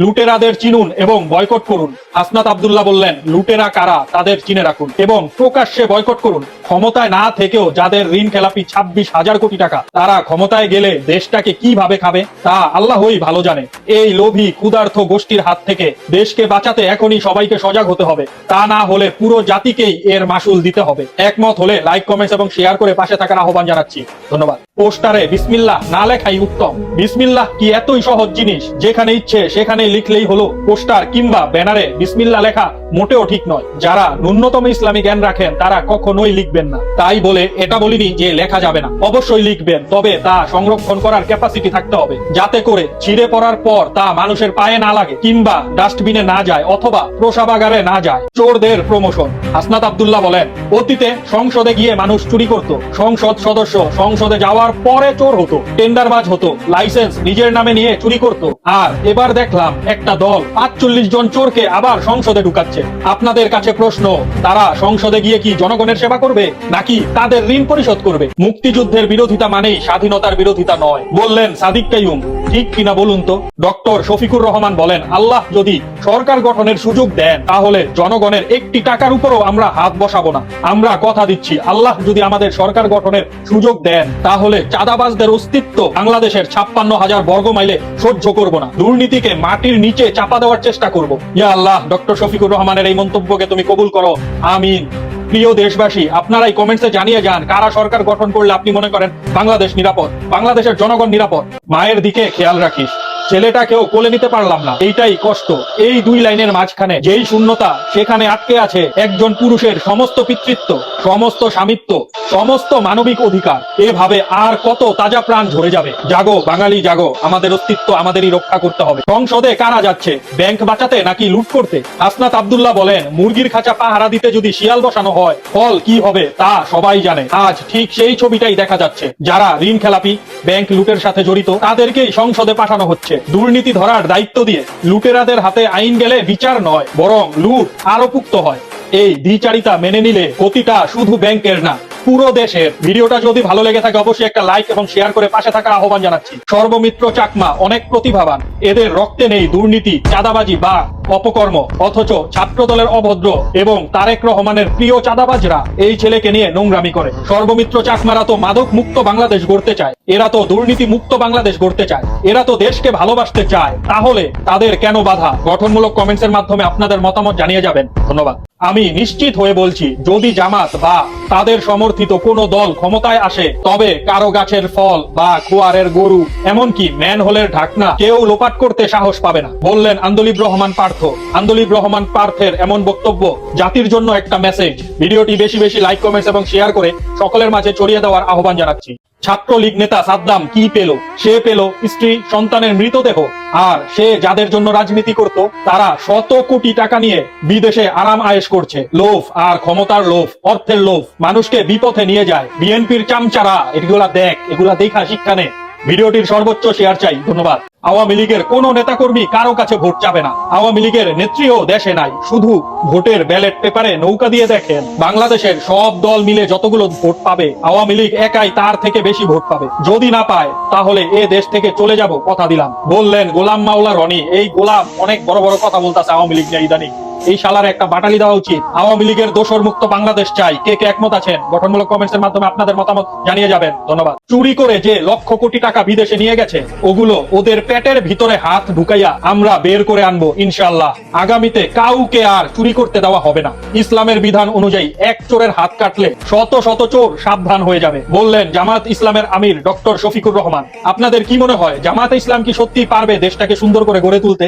লুটেরাদের চিনুন এবং বয়কট করুন। হাসনাত আব্দুল্লাহ বললেন, লুটেরা কারা তাদের চিনে রাখুন এবং প্রকাশ্যে বয়কট করুন। ক্ষমতায় না থেকেও যাদের ঋণ খেলাপি 26,000 কোটি টাকা, তারা ক্ষমতায় গেলে দেশটাকে কিভাবে খাবে তা আল্লাহই ভালো জানে। এই লোভী ক্ষুধার্ত গোষ্ঠীর হাত থেকে দেশকে বাঁচাতে এখনই সবাইকে সজাগ হতে হবে, তা না হলে পুরো জাতিকেই এর মাসুল দিতে হবে। একমত হলে লাইক, কমেন্টস এবং শেয়ার করে পাশে থাকার আহ্বান জানাচ্ছি। ধন্যবাদ। পোস্টারে বিসমিল্লাহ না লেখাই উত্তম। বিসমিল্লাহ কি এতই সহজ জিনিস যেখানে ইচ্ছে সেখানে লিখলেই হলো? পোস্টার কিংবা ব্যানারে বিসমিল্লাহ লেখা মোটেও ঠিক নয়। যারা ন্যূনতম ইসলামী জ্ঞান রাখেন তারা কখনোই লিখবেন না। তাই বলে এটা বলিনি যে লেখা যাবে না, অবশ্যই লিখবেন, তবে তা সংরক্ষণ করার ক্যাপাসিটি থাকতে হবে, যাতে করে ছিঁড়ে পড়ার পর তা মানুষের পায়ে না লাগে কিংবা ডাস্টবিনে না যায় অথবা প্রসাবাগারে না যায়। চোরদের প্রমোশন। হাসনাত আব্দুল্লাহ বলেন, অতীতে সংসদে গিয়ে মানুষ চুরি করত, সংসদ সদস্য সংসদে যাওয়ার পরে চোর হতো, টেন্ডারবাজ হতো, লাইসেন্স নিজের নামে নিয়ে চুরি করত। আর এবার দেখলাম একটা দল 45 জন চোরকে আবার সংসদে ঢুকাচ্ছে। আপনাদের কাছে প্রশ্ন, তারা সংসদে গিয়ে কি জনগণের সেবা করবে নাকি তাদের ঋণ পরিশোধ করবে? মুক্তিযুদ্ধের বিরোধিতা মানেই স্বাধীনতার বিরোধিতা নয়, বললেন সাদিক কাইয়ুম। ঠিক কিনা বলুন তো? ডক্টর শফিকুর রহমান বলেন, আল্লাহ যদি সরকার গঠনের সুযোগ দেন তাহলে জনগণের একটি টাকার উপরও আমরা হাত বসাবো না। আমরা কথা দিচ্ছি, আল্লাহ যদি আমাদের সরকার গঠনের সুযোগ দেন তাহলে চাঁদাবাজদের অস্তিত্ব বাংলাদেশের 56,000 বর্গ মাইলে সহ্য করব না। দুর্নীতিকে মাটির নিচে চাপা দেওয়ার চেষ্টা করব। ইয়া আল্লাহ, ডক্টর শফিকুর রহমানের এই মন্তব্যকে তুমি কবুল করো, আমিন। প্রিয় দেশবাসী, আপনারাই কমেন্টসে জানিয়ে যান কারা সরকার গঠন করলে আপনি মনে করেন বাংলাদেশ নিরাপদ, বাংলাদেশের জনগণ নিরাপদ। মায়ের দিকে খেয়াল রাখিস, ছেলেটাকেও কোলে নিতে পারলাম না, এইটাই কষ্ট। এই দুই লাইনের মাঝখানে যেই শূন্যতা, সেখানে আটকে আছে একজন পুরুষের সমস্ত পিতৃত্ব, সমস্ত স্বামিত্ব, সমস্ত মানবিক অধিকার। এভাবে আর কত তাজা প্রাণ ঝরে যাবে। জাগো বাঙালি জাগো, আমাদের অস্তিত্ব আমাদেরই রক্ষা করতে হবে। সংসদে কারা যাচ্ছে, ব্যাংক বাঁচাতে নাকি লুট করতে? হাসনাত আব্দুল্লাহ বলেন, মুরগির খাঁচা পাহারা দিতে যদি শিয়াল বসানো হয় ফল কি হবে তা সবাই জানে। আজ ঠিক সেই ছবিটাই দেখা যাচ্ছে। যারা ঋণ খেলাপি, ব্যাংক লুটের সাথে জড়িত, তাদেরকেই সংসদে পাঠানো হচ্ছে। দুর্নীতি ধরার দায়িত্ব দিয়ে লুটেরাদের হাতে আইন গেলে বিচার নয়, বরং লুট আরো পুক্ত হয়। এই দ্বিচারিতা মেনে নিলে ক্ষতিটা শুধু ব্যাংকের না, পুরো দেশের। ভিডিওটা যদি ভালো লেগে থাকে অবশ্যই একটা লাইক এবং শেয়ার করে পাশে থাকার আহ্বান জানাচ্ছি। সর্বমিত্র চাকমা অনেক প্রতিভাবান, এদের রক্তে নেই দুর্নীতি, চাঁদাবাজি বা অপকর্ম, অথচ ছাত্র দলের অভদ্র এবং তারেক রহমানের প্রিয় চাঁদাবাজরা এই ছেলেকে নিয়ে নোংরামি করে। সর্বমিত্র চাকমারা তো মাদক মুক্ত বাংলাদেশ গড়তে চায়, এরা তো দুর্নীতি মুক্ত বাংলাদেশ গড়তে চায়, এরা তো দেশকে ভালোবাসতে চায়। তাহলে তাদের কেন বাধা? গঠনমূলক কমেন্টসের মাধ্যমে আপনাদের মতামত জানিয়ে যাবেন। ধন্যবাদ। আমি নিশ্চিত হয়ে বলছি, যদি জামাত বা তাদের সমর্থিত কোনো দল ক্ষমতায় আসে, তবে কারো গাছের ফল বা খোয়ারের গরু, এমনকি ম্যানহোলের ঢাকনা কেউ লোপাট করতে সাহস পাবে না, বললেন আন্দোলিব রহমান পার্থ। আন্দোলিব রহমান পার্থের এমন বক্তব্য জাতির জন্য একটা মেসেজ। ভিডিওটি বেশি বেশি লাইক, কমেন্টস এবং শেয়ার করে সকলের মাঝে ছড়িয়ে দেওয়ার আহ্বান জানাচ্ছি। ছাত্রলীগ নেতা সাদ্দাম কি পেল? সে পেল স্ত্রী সন্তানের মৃতদেহ। আর সে যাদের জন্য রাজনীতি করত তারা শত কোটি টাকা নিয়ে বিদেশে আরাম আয়েশ করছে। লোভ আর ক্ষমতার লোভ, অর্থের লোভ মানুষকে বিপথে নিয়ে যায়। বিএনপির চামচারা এগুলা দেখ, এগুলা দেখা শিক্ষা নে। ভিডিওটির সর্বোচ্চ শেয়ার চাই। ধন্যবাদ। আওয়ামী লীগের কোন নেতাকর্মী কারো কাছে ভোট চাবে না। আওয়ামী লীগের নেত্রীও দেশে নাই, শুধু ভোটের ব্যালট পেপারে নৌকা দিয়ে দেখেন। বাংলাদেশের সব দল মিলে যতগুলো ভোট পাবে, আওয়ামী লীগ একাই তার থেকে বেশি ভোট পাবে। যদি না পায় তাহলে এ দেশ থেকে চলে যাব, কথা দিলাম, বললেন গোলাম মাওলা রনি। এই গোলাম অনেক বড় বড় কথা বলতেছে আওয়ামী লীগ নিয়ে ইদানিং। এই শালার একটা বাটালি দেওয়া উচিত। আওয়ামী লীগের দোষর মুক্ত বাংলাদেশ চাই। কে কে একমত আছেন গঠনমূলক কমেন্টস এর মাধ্যমে আপনাদের মতামত জানিয়ে যাবেন। ধন্যবাদ। চুরি করে যে লক্ষ কোটি টাকা বিদেশে নিয়ে গেছে, ওগুলো ওদের পেটের ভিতরে হাত ঢুকাইয়া আমরা বের করে আনবো ইনশাআল্লাহ। আগামীতে কাউকে আর চুরি করতে দেওয়া হবে না। ইসলামের বিধান অনুযায়ী এক চোরের হাত কাটলে শত শত চোর সাবধান হয়ে যাবে, বললেন জামাত ইসলামের আমির ডক্টর শফিকুর রহমান। আপনাদের কি মনে হয়, জামাত ইসলাম কি সত্যি পারবে দেশটাকে সুন্দর করে গড়ে তুলতে?